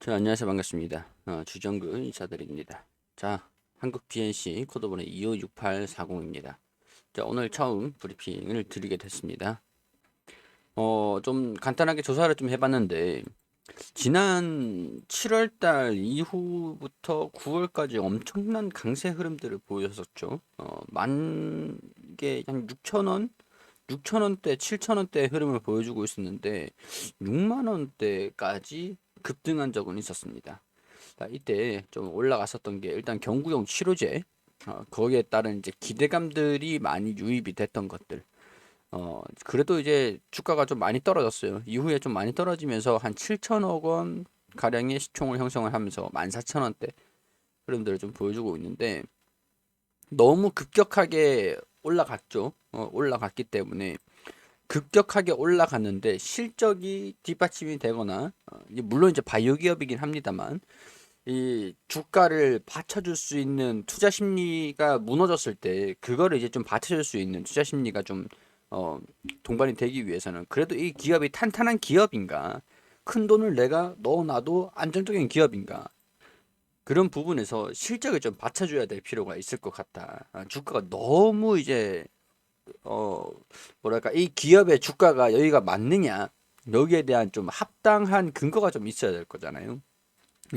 안녕하세요. 반갑습니다. 주정근 인사드립니다. 자, 한국 PNC 코드번호 256840입니다. 자, 오늘 처음 브리핑을 드리게 됐습니다. 좀 간단하게 조사를 좀 해봤는데, 지난 7월 달 이후부터 9월까지 엄청난 강세 흐름들을 보였었죠. 만개 한 6천원? 6천원대, 7천원대 흐름을 보여주고 있었는데, 6만원대까지 급등한 적은 있었습니다. 자, 이때 좀 올라갔었던 게 일단 경구용 치료제, 거기에 따른 이제 기대감들이 많이 유입이 됐던 것들. 그래도 이제 주가가 좀 많이 떨어졌어요. 이후에 좀 많이 떨어지면서 한 7천억 원 가량의 시총을 형성을 하면서 14,000원대 흐름들을 좀 보여주고 있는데 너무 급격하게 올라갔죠. 올라갔기 때문에 급격하게 올라갔는데 실적이 뒷받침이 되거나 물론 이제 바이오 기업이긴 합니다만 이 주가를 받쳐줄 수 있는 투자 심리가 무너졌을 때 그거를 이제 좀 받쳐줄 수 있는 투자 심리가 좀 어, 동반이 되기 위해서는 그래도 이 기업이 탄탄한 기업인가, 큰 돈을 내가 넣어놔도 안정적인 기업인가, 그런 부분에서 실적을 좀 받쳐줘야 될 필요가 있을 것 같다. 주가가 너무 이제 어 뭐랄까 이 기업의 주가가 여기가 맞느냐, 여기에 대한 좀 합당한 근거가 좀 있어야 될 거잖아요.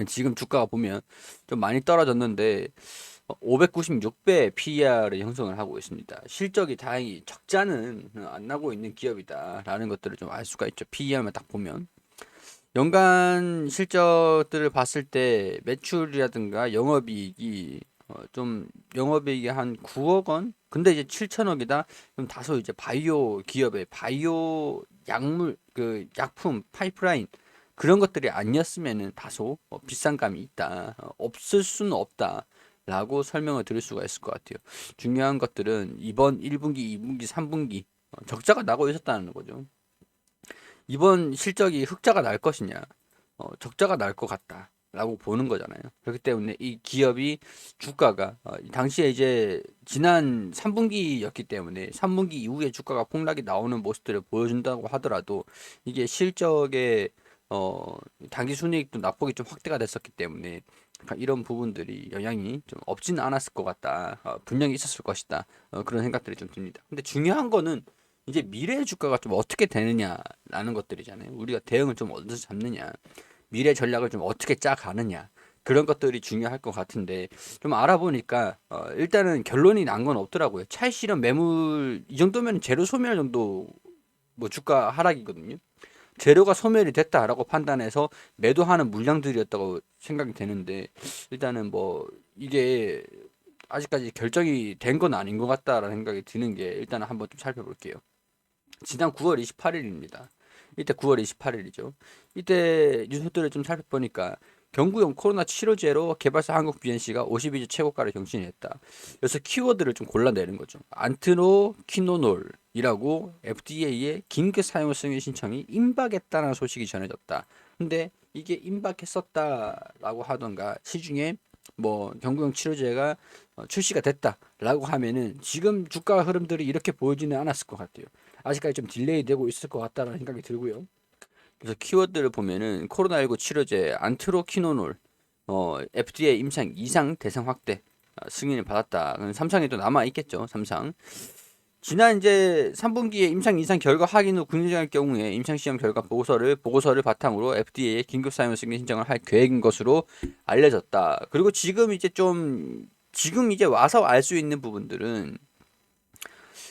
지금 주가가 보면 좀 많이 떨어졌는데 596배 PER을 형성을 하고 있습니다. 실적이 다행히 적자는 안 나고 있는 기업이다라는 것들을 좀 알 수가 있죠. PER만 딱 보면 연간 실적들을 봤을 때 매출이라든가 영업이익이 좀 영업이익이 한 9억 원? 근데 이제 7천억이다. 그럼 다소 이제 바이오 기업의 바이오 약물 그 약품 파이프라인 그런 것들이 아니었으면은 다소 비싼 감이 있다. 없을 수는 없다. 라고 설명을 드릴 수가 있을 것 같아요. 중요한 것들은 이번 1분기, 2분기, 3분기 적자가 나고 있었다는 거죠. 이번 실적이 흑자가 날 것이냐, 적자가 날 것 같다. 라고 보는 거잖아요. 그렇기 때문에 이 기업이 주가가 당시에 이제 지난 3분기였기 때문에 3분기 이후에 주가가 폭락이 나오는 모습들을 보여준다고 하더라도 이게 실적의 어, 당기 순이익도 낙폭이 좀 확대가 됐었기 때문에 약간 이런 부분들이 영향이 좀 없지는 않았을 것 같다. 분명히 있었을 것이다. 그런 생각들이 좀 듭니다. 근데 중요한 거는 이제 미래의 주가가 좀 어떻게 되느냐라는 것들이잖아요. 우리가 대응을 좀 어디서 잡느냐, 미래 전략을 좀 어떻게 짜가느냐, 그런 것들이 중요할 것 같은데 좀 알아보니까 일단은 결론이 난 건 없더라고요. 차익 실현 매물 이 정도면 제로 소멸 정도 뭐 주가 하락이거든요. 재료가 소멸이 됐다라고 판단해서 매도하는 물량들이었다고 생각이 되는데 일단은 뭐 이게 아직까지 결정이 된 건 아닌 것 같다라는 생각이 드는 게 일단은 한번 좀 살펴볼게요. 지난 9월 28일입니다. 이때 9월 28일이죠. 이때 뉴스들을 좀 살펴보니까 경구용 코로나 치료제로 개발사 한국 BNC가 52주 최고가를 경신했다. 그래서 키워드를 좀 골라내는 거죠. 안트로키노놀이라고 FDA의 긴급 사용 승인 신청이 임박했다는 소식이 전해졌다. 근데 이게 임박했었다라고 하던가 시중에 뭐 경구용 치료제가 출시가 됐다라고 하면은 지금 주가 흐름들이 이렇게 보여지는 않았을 것 같아요. 아직까지 좀 딜레이 되고 있을 것 같다는 생각이 들고요. 그래서 키워드를 보면은 코로나19 치료제 안트로키노놀 FDA 임상 2상 대상 확대 승인을 받았다. 그럼 3상에도 남아 있겠죠. 3상. 지난 이제 3분기에 임상 2상 결과 확인 후 긍정할 경우에 임상 시험 결과 보고서를 바탕으로 FDA에 긴급 사용 승인 신청을 할 계획인 것으로 알려졌다. 그리고 지금 이제 와서 알 수 있는 부분들은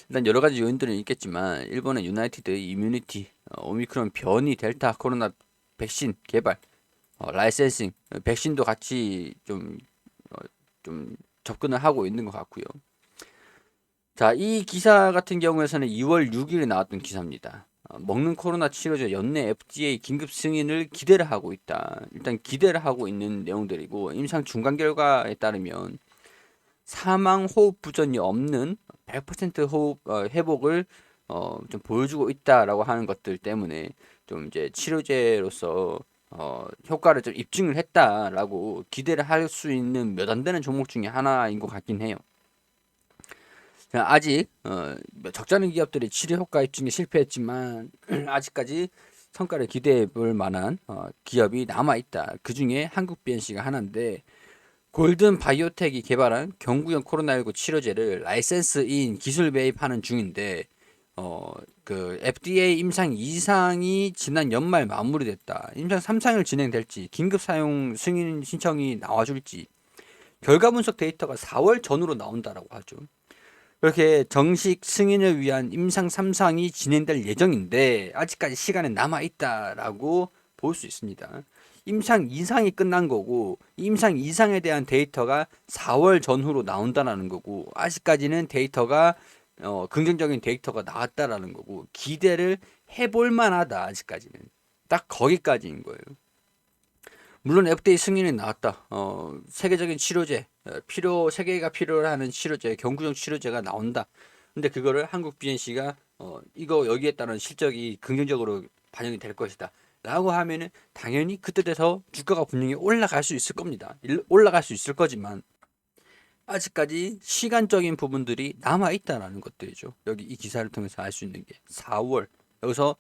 일단 여러 가지 요인들은 있겠지만 일본의 유나이티드 이뮤니티, 오미크론 변이 델타 코로나 백신 개발, 라이센싱, 백신도 같이 좀 접근을 하고 있는 것 같고요. 자, 이 기사 같은 경우에서는 2월 6일에 나왔던 기사입니다. 먹는 코로나 치료제 연내 FDA 긴급 승인을 기대를 하고 있다. 일단 기대를 하고 있는 내용들이고 임상 중간 결과에 따르면 사망 호흡 부전이 없는 100% 호흡 회복을 좀 보여주고 있다라고 하는 것들 때문에 좀 이제 치료제로서 효과를 좀 입증을 했다라고 기대를 할 수 있는 몇 안 되는 종목 중에 하나인 것 같긴 해요. 아직 적잖은 기업들이 치료 효과 입증에 실패했지만 아직까지 성과를 기대해 볼 만한 기업이 남아 있다. 그 중에 한국 BNC가 하나인데 골든 바이오텍이 개발한 경구용 코로나19 치료제를 라이센스인 기술 매입하는 중인데 그 FDA 임상 2상이 지난 연말 마무리됐다. 임상 3상을 진행될지 긴급 사용 승인 신청이 나와줄지 결과 분석 데이터가 4월 전후로 나온다라고 하죠. 그렇게 정식 승인을 위한 임상 3상이 진행될 예정인데 아직까지 시간은 남아 있다라고 볼 수 있습니다. 임상 2상이 끝난 거고 임상 2상에 대한 데이터가 4월 전후로 나온다라는 거고 아직까지는 데이터가 긍정적인 데이터가 나왔다라는 거고 기대를 해볼 만하다 아직까지는 딱 거기까지인 거예요. 물론 FDA 승인이 나왔다. 세계적인 치료제, 세계가 필요로 하는 치료제, 경구용 치료제가 나온다. 근데 그거를 한국 BNC가 이거 여기에 따른 실적이 긍정적으로 반영이 될 것이다. 라고 하면은 당연히 그때 돼서 주가가 분명히 올라갈 수 있을 겁니다. 올라갈 수 있을 거지만 아직까지 시간적인 부분들이 남아 있다라는 것들이죠. 여기 이 기사를 통해서 알 수 있는 게 4월 여기서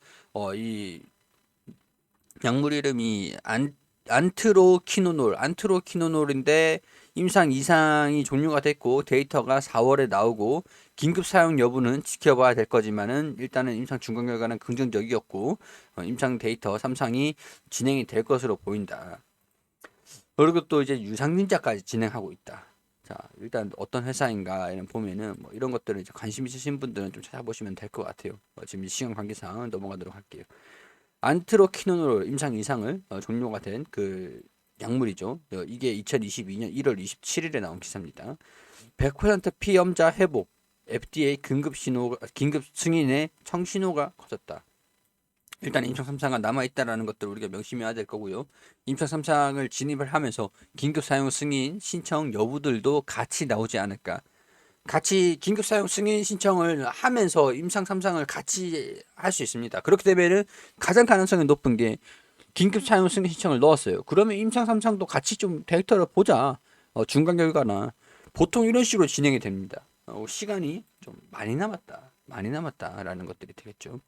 이 약물 이름이 안트로키노놀인데 임상 2상이 종료가 됐고 데이터가 4월에 나오고 긴급 사용 여부는 지켜봐야 될 거지만은 일단은 임상 중간 결과는 긍정적이었고 임상 데이터 3상이 진행이 될 것으로 보인다. 그리고 또 이제 유상증자까지 진행하고 있다. 자, 일단 어떤 회사인가 이런 보면은 뭐 이런 것들을 이제 관심 있으신 분들은 좀 찾아보시면 될 것 같아요. 지금 시간 관계상 넘어가도록 할게요. 안트로키노놀 임상 이상을 종료가 된 그 약물이죠. 이게 2022년 1월 27일에 나온 기사입니다. 100% 피험자 회복, FDA 긴급 승인의 청신호가 커졌다. 일단 임상 3상가 남아 있다라는 것들 우리가 명심해야 될 거고요. 임상 3상을 진입을 하면서 긴급 사용 승인 신청 여부들도 같이 나오지 않을까. 같이 긴급 사용 승인 신청을 하면서 임상 3상을 같이 할 수 있습니다. 그렇게 되면은 가장 가능성이 높은 게 긴급 사용 승인 신청을 넣었어요. 그러면 임상 3상도 같이 좀 데이터를 보자. 중간 결과나 보통 이런 식으로 진행이 됩니다. 시간이 좀 많이 남았다. 많이 남았다라는 것들이 되겠죠.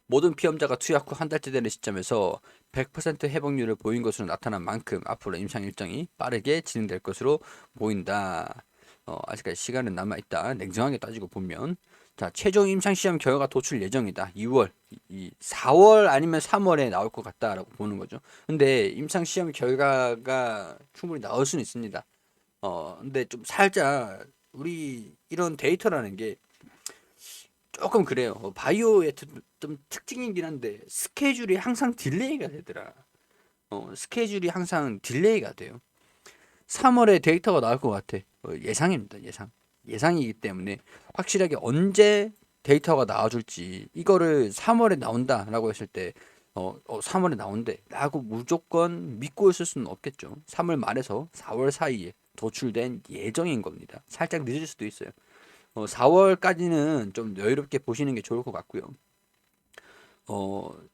모든 피험자가 투약 후 한 달째 되는 시점에서 100% 회복률을 보인 것으로 나타난 만큼 앞으로 임상 일정이 빠르게 진행될 것으로 보인다. 아직까지 시간은 남아있다. 냉정하게 따지고 보면 자 최종 임상 시험 결과 도출 예정이다. 2월, 4월 아니면 3월에 나올 것 같다라고 보는 거죠. 근데 임상 시험 결과가 충분히 나올 수는 있습니다. 근데 좀 살짝 우리 이런 데이터라는 게 조금 그래요. 바이오의 좀 특징이긴 한데 스케줄이 항상 딜레이가 되더라. 스케줄이 항상 딜레이가 돼요. 3월에 데이터가 나올 것 같아. 예상입니다. 예상이기 때문에 확실하게 언제 데이터가 나와줄지 이거를 3월에 나온다라고 했을 때 3월에 나온대라고 무조건 믿고 있을 수는 없겠죠. 3월 말에서 4월 사이에 도출된 예정인 겁니다. 살짝 늦을 수도 있어요. 4월까지는 좀 여유롭게 보시는 게 좋을 것 같고요.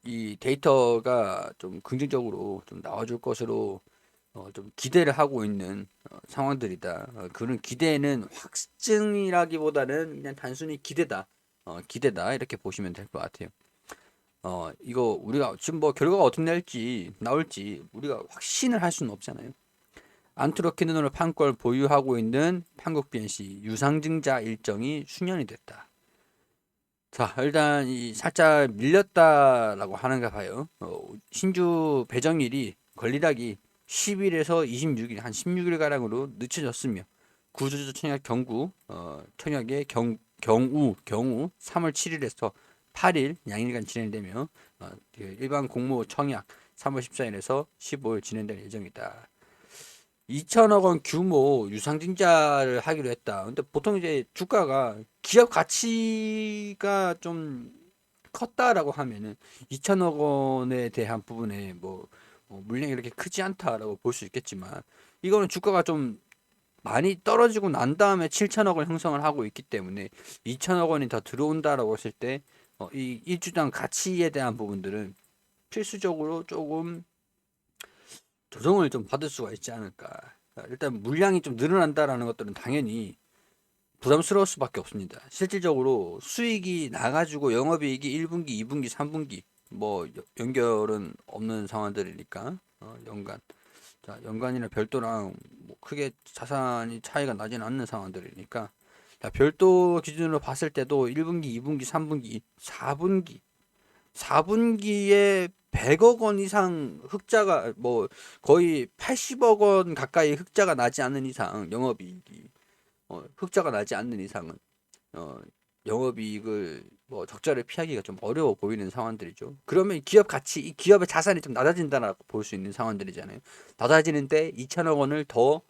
이 데이터가 좀 긍정적으로 좀 나와줄 것으로 좀 기대를 하고 있는 상황들이다. 그런 기대는 확증이라기보다는 그냥 단순히 기대다. 기대다 이렇게 보시면 될 것 같아요. 이거 우리가 지금 뭐 결과가 어떻게 나올지 우리가 확신을 할 수는 없잖아요. 안트로키노를 판권을 보유하고 있는 한국 BNC 유상증자 일정이 수년이 됐다. 자, 일단 이 살짝 밀렸다라고 하는가 봐요. 신주 배정일이 권리락이 10일에서 26일, 한 16일 가량으로 늦춰졌으며 구조조 청약 청약의 경우 3월 7일에서 8일 양일간 진행되며 그 일반 공모 청약 3월 14일에서 15일 진행될 예정이다. 2천억 원 규모 유상증자를 하기로 했다. 근데 보통 이제 주가가 기업 가치가 좀 컸다라고 하면은 2천억 원에 대한 부분에 물량이 이렇게 크지 않다라고 볼 수 있겠지만 이거는 주가가 좀 많이 떨어지고 난 다음에 7천억을 형성을 하고 있기 때문에 2천억 원이 더 들어온다라고 했을 때 이 일주당 가치에 대한 부분들은 필수적으로 조금 조정을 좀 받을 수가 있지 않을까. 일단 물량이 좀 늘어난다라는 것들은 당연히 부담스러울 수밖에 없습니다. 실질적으로 수익이 나가지고 영업이익이 1분기, 2분기, 3분기 뭐 연결은 없는 상황들이니까 연간. 자, 연간이나 별도랑 뭐 크게 자산이 차이가 나진 않는 상황들이니까 자, 별도 기준으로 봤을 때도 1분기, 2분기, 3분기, 4분기에 100억 원 이상 흑자가 뭐 거의 80억 원 가까이 흑자가 나지 않는 이상 영업이익이 흑자가 나지 않는 이상은 어, 영업이익을 뭐 적자를 피하기가 좀 어려워 보이는 상황들이죠. 그러면 기업 가치, 이 기업의 자산이 좀 낮아진다라고 볼 수 있는 상황들이잖아요. 낮아지는데 2천억 원을 더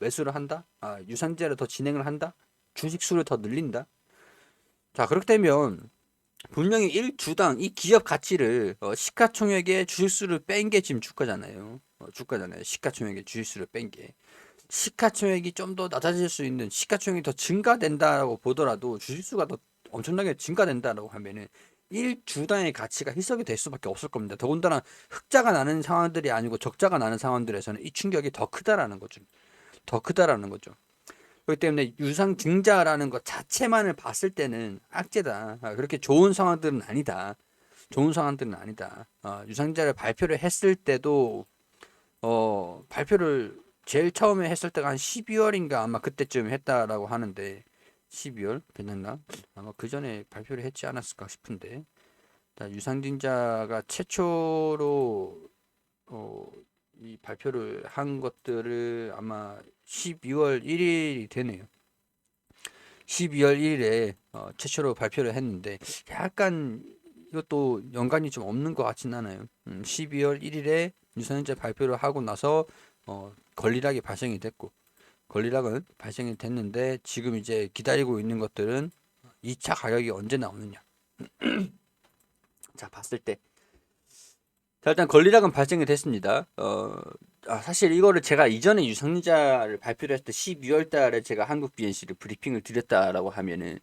매수를 한다. 유상제를 더 진행을 한다. 주식 수를 더 늘린다. 자, 그렇게 되면 분명히 1주당 이 기업 가치를 시가총액의 주식수를 뺀 게 지금 주가잖아요. 주가잖아요. 시가총액의 주식수를 뺀 게. 시가총액이 좀 더 낮아질 수 있는 시가총액이 더 증가된다라고 보더라도 주식수가 더 엄청나게 증가된다라고 하면은 1주당의 가치가 희석이 될 수밖에 없을 겁니다. 더군다나 흑자가 나는 상황들이 아니고 적자가 나는 상황들에서는 이 충격이 더 크다라는 거죠. 더 크다라는 거죠. 그렇기 때문에 유상증자라는 것 자체만을 봤을 때는 악재다. 그렇게 좋은 상황들은 아니다. 좋은 상황들은 아니다. 유상증자를 발표를 했을 때도 발표를 제일 처음에 했을 때가 한 12월인가 아마 그때쯤 했다라고 하는데 12월 됐나? 아마 그 전에 발표를 했지 않았을까 싶은데 유상증자가 최초로 어, 이 발표를 한 것들을 아마 12월 1일이 되네요. 12월 1일에 최초로 발표를 했는데 약간 이것도 연관이 좀 없는 것 같진 않아요. 12월 1일에 유선인재 발표를 하고 나서 권리락이 발생이 됐고 권리락은 발생이 됐는데 지금 이제 기다리고 있는 것들은 2차 가격이 언제 나오느냐. 자, 봤을 때 자, 일단 권리락은 발생이 됐습니다. 사실 이거를 제가 이전에 유상증자를 발표를 했을 때 12월 달에 제가 한국 BNC를 브리핑을 드렸다라고 하면은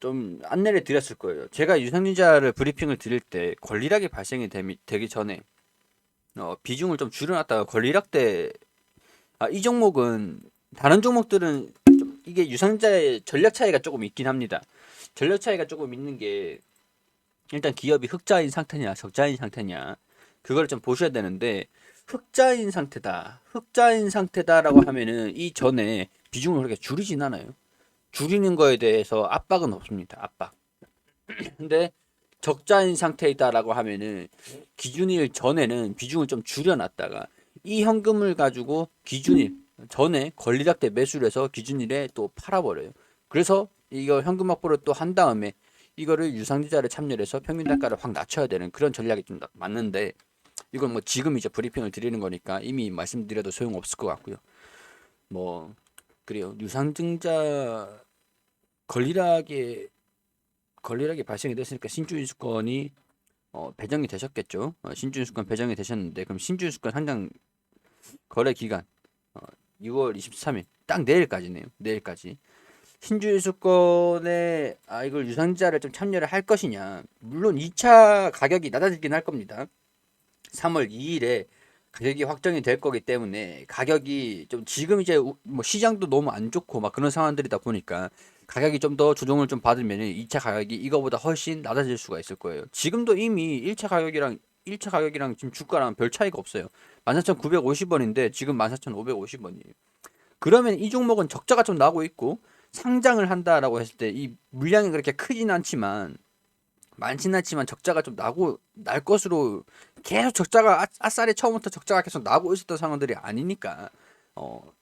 좀 안내를 드렸을 거예요. 제가 유상증자를 브리핑을 드릴 때 권리락이 발생이 되기 전에 비중을 좀 줄여놨다가 권리락 때 이 종목은 다른 종목들은 좀 이게 유상증자의 전략 차이가 조금 있긴 합니다. 전략 차이가 조금 있는 게 일단 기업이 흑자인 상태냐 적자인 상태냐 그걸 좀 보셔야 되는데 흑자인 상태다. 흑자인 상태다라고 하면은 이 전에 비중을 그렇게 줄이진 않아요. 줄이는 거에 대해서 압박은 없습니다. 압박. 근데 적자인 상태이다라고 하면은 기준일 전에는 비중을 좀 줄여놨다가 이 현금을 가지고 기준일 전에 권리락 때 매수를 해서 기준일에 또 팔아버려요. 그래서 이거 현금 확보를 또 한 다음에 이거를 유상증자를 참여를 해서 평균 단가를 확 낮춰야 되는 그런 전략이 좀 맞는데 이건 뭐 지금 이제 브리핑을 드리는 거니까 이미 말씀드려도 소용없을 것 같고요. 뭐 그래요. 유상증자 권리락에 발생이 됐으니까 신주인수권이 배정이 되셨겠죠. 신주인수권 배정이 되셨는데 그럼 신주인수권 한장 거래 기간 6월 23일 딱 내일까지네요. 내일까지 신주인수권에 이걸 유상증자를 좀 참여를 할 것이냐. 물론 2차 가격이 낮아지긴 할 겁니다. 3월 2일에 가격이 확정이 될 거기 때문에 가격이 좀 지금 이제 뭐 시장도 너무 안 좋고 막 그런 상황들이다 보니까 가격이 좀 더 조정을 좀 받으면 2차 가격이 이거보다 훨씬 낮아질 수가 있을 거예요. 지금도 이미 1차 가격이랑 지금 주가랑 별 차이가 없어요. 14,950원인데 지금 14,550원이에요. 그러면 이 종목은 적자가 좀 나고 있고 상장을 한다라고 했을 때 이 물량이 그렇게 크진 않지만 많진 않지만 적자가 좀 나고 날 것으로 계속 적자가 아싸리 처음부터 적자가 계속 나고 있었던 상황들이 아니니까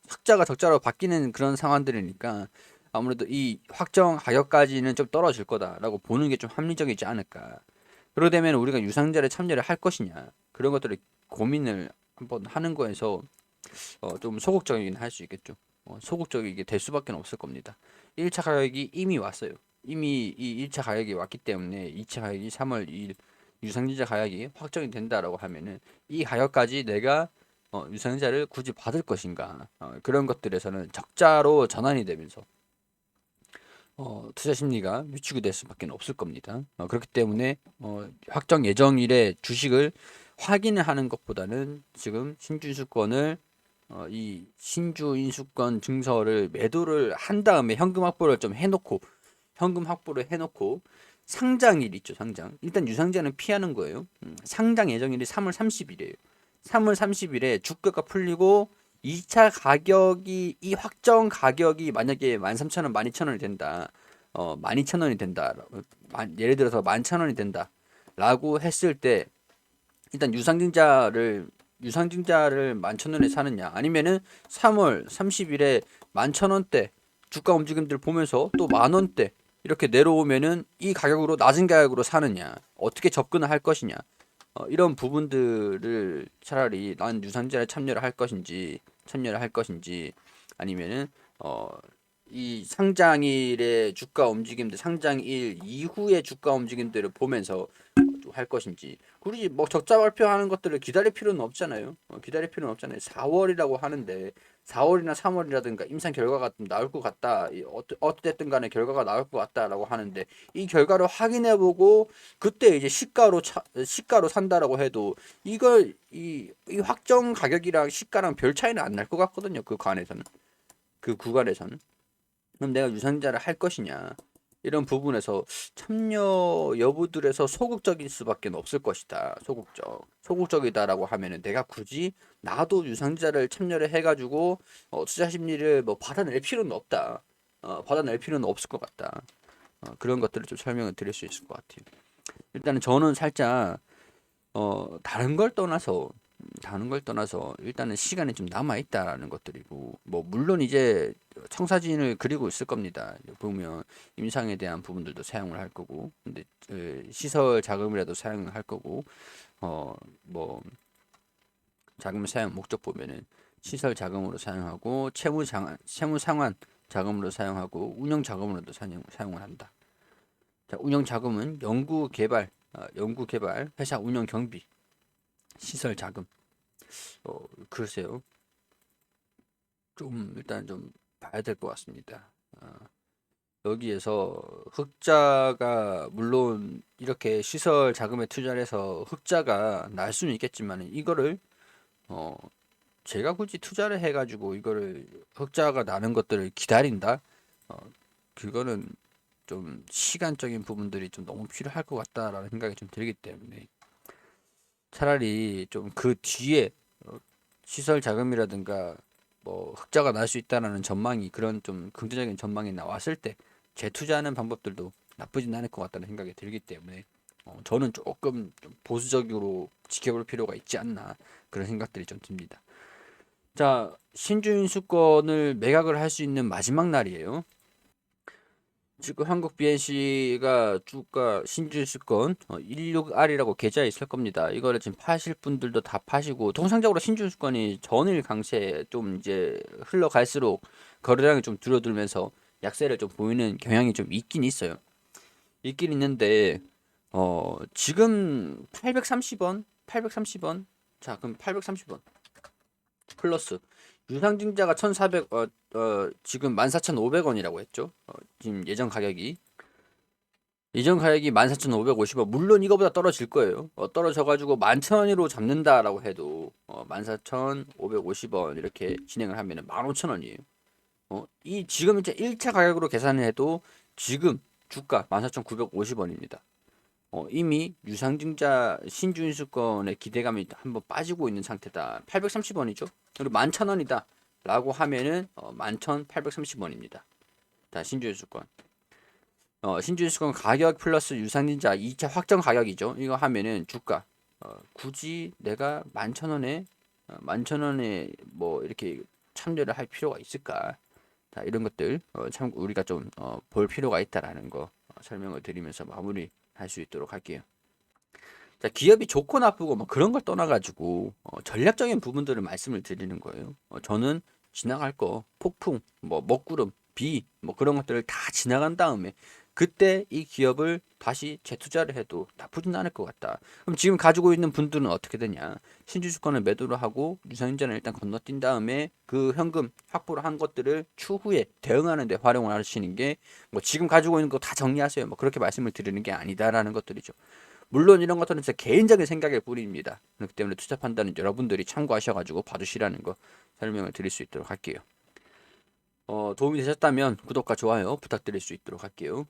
흑자가 적자로 바뀌는 그런 상황들이니까 아무래도 이 확정 가격까지는 좀 떨어질 거다라고 보는 게 좀 합리적이지 않을까. 그러게 되면 우리가 유상자를 참여를 할 것이냐 그런 것들을 고민을 한번 하는 거에서 좀 소극적이긴 할 수 있겠죠. 소극적이게 될 수밖에 없을 겁니다. 1차 가격이 이미 왔어요. 이미 이 1차 가격이 왔기 때문에 2차 가격이 3월 2일 유상증자 가격이 확정이 된다라고 하면은 이 가격까지 내가 유상증자를 굳이 받을 것인가 그런 것들에서는 적자로 전환이 되면서 투자 심리가 위축이 될 수밖에 없을 겁니다. 그렇기 때문에 확정 예정일에 주식을 확인을 하는 것보다는 지금 신주인수권을 이 신주인수권 증서를 매도를 한 다음에 현금 확보를 해놓고 상장일 있죠, 상장. 일단 유상증자는 피하는 거예요. 상장 예정일이 3월 30일이에요. 3월 30일에 주가가 풀리고 2차 가격이 이 확정 가격이 만약에 13,000원, 12,000원이 된다. 12,000원이 된다. 예를 들어서 11,000원이 된다라고 했을 때 일단 유상증자를 11,000원에 사느냐 아니면은 3월 30일에 11,000원대 주가 움직임들 보면서 또 만원대 이렇게 내려오면은 이 가격으로 낮은 가격으로 사느냐 어떻게 접근을 할 것이냐 이런 부분들을 차라리 난 유상증자에 참여를 할 것인지 아니면은 이 상장일의 주가 움직임들 상장일 이후의 주가 움직임들을 보면서 할 것인지 굳이 뭐 적자 발표하는 것들을 기다릴 필요는 없잖아요. 기다릴 필요는 없잖아요. 4월이라고 하는데 4월이나 3월이라든가 임상 결과가 좀 나올 것 같다. 어쨌든 간에 결과가 나올 것 같다라고 하는데 이 결과를 확인해보고 그때 이제 시가로 산다라고 해도 이걸 이 확정 가격이랑 시가랑 별 차이는 안 날 것 같거든요. 그 구간에서는. 그럼 내가 유상자를 할 것이냐 이런 부분에서 참여 여부들에서 소극적일 수밖에 없을 것이다. 소극적이다라고 하면은 내가 굳이 나도 유상자를 참여를 해가지고 투자 심리를 뭐 받아낼 필요는 없다. 받아낼 필요는 없을 것 같다. 그런 것들을 좀 설명을 드릴 수 있을 것 같아요. 일단은 저는 살짝 다른 걸 떠나서 일단은 시간이 좀 남아 있다라는 것들이고 뭐 물론 이제 청사진을 그리고 있을 겁니다. 보면 임상에 대한 부분들도 사용을 할 거고 근데 시설 자금이라도 사용을 할 거고 뭐 자금 사용 목적 보면은 시설 자금으로 사용하고 채무 상환 자금으로 사용하고 운영 자금으로도 사용을 한다. 자, 운영 자금은 연구 개발, 회사 운영 경비, 시설 자금. 글쎄요. 좀 일단 좀 봐야 될 것 같습니다. 여기에서 흑자가 물론 이렇게 시설 자금에 투자를 해서 흑자가 날 수는 있겠지만 이거를 어 제가 굳이 투자를 해가지고 이거를 흑자가 나는 것들을 기다린다? 어 그거는 좀 시간적인 부분들이 좀 너무 필요할 것 같다라는 생각이 좀 들기 때문에 차라리 좀 그 뒤에 시설 자금이라든가 뭐 흑자가 날 수 있다라는 전망이 그런 좀 긍정적인 전망이 나왔을 때 재투자하는 방법들도 나쁘진 않을 것 같다는 생각이 들기 때문에 저는 조금 좀 보수적으로 지켜볼 필요가 있지 않나 그런 생각들이 좀 듭니다. 자, 신주인수권을 매각을 할 수 있는 마지막 날이에요. 지금 한국 BNC가 주가 신주주권 16R이라고 계좌에 있을 겁니다. 이거를 지금 파실 분들도 다 파시고 통상적으로 신주주권이 전일 강세 좀 이제 흘러갈수록 거래량이 좀 줄어들면서 약세를 좀 보이는 경향이 좀 있긴 있어요. 있긴 있는데 지금 830원, 830원. 자, 그럼 830원 플러스 유상증자가 1,400 지금 14,500원이라고 했죠. 지금 예전 가격이 14,550원. 물론 이거보다 떨어질 거예요. 떨어져가지고 11,000원으로 잡는다라고 해도 14,550원 이렇게 진행을 하면은 15,000원이에요. 이 지금 이제 1차 가격으로 계산을 해도 지금 주가 14,950원입니다. 이미 유상증자 신주인수권의 기대감이 한번 빠지고 있는 상태다. 830원이죠. 그리고 11,000원이다. 라고 하면은 11,830원입니다. 자, 신주인수권 가격 플러스 유상증자 2차 확정 가격이죠. 이거 하면은 주가 굳이 내가 11,000원에 뭐 이렇게 참여를 할 필요가 있을까? 자, 이런 것들 참 우리가 좀 볼 필요가 있다라는 거 설명을 드리면서 마무리 할 수 있도록 할게요. 자, 기업이 좋고 나쁘고 뭐 그런 걸 떠나가지고 전략적인 부분들을 말씀을 드리는 거예요. 저는 지나갈 거 폭풍, 뭐 먹구름, 비, 뭐 그런 것들을 다 지나간 다음에 그때 이 기업을 다시 재투자를 해도 나쁘진 않을 것 같다. 그럼 지금 가지고 있는 분들은 어떻게 되냐? 신주주권을 매도를 하고 유상증자를 일단 건너뛴 다음에 그 현금 확보를 한 것들을 추후에 대응하는 데 활용을 하시는 게 뭐 지금 가지고 있는 거 다 정리하세요. 뭐 그렇게 말씀을 드리는 게 아니다라는 것들이죠. 물론 이런 것들은 제 개인적인 생각의 뿐입니다. 그렇기 때문에 투자 판단은 여러분들이 참고하셔가지고 봐주시라는 거 설명을 드릴 수 있도록 할게요. 도움이 되셨다면 구독과 좋아요 부탁드릴 수 있도록 할게요.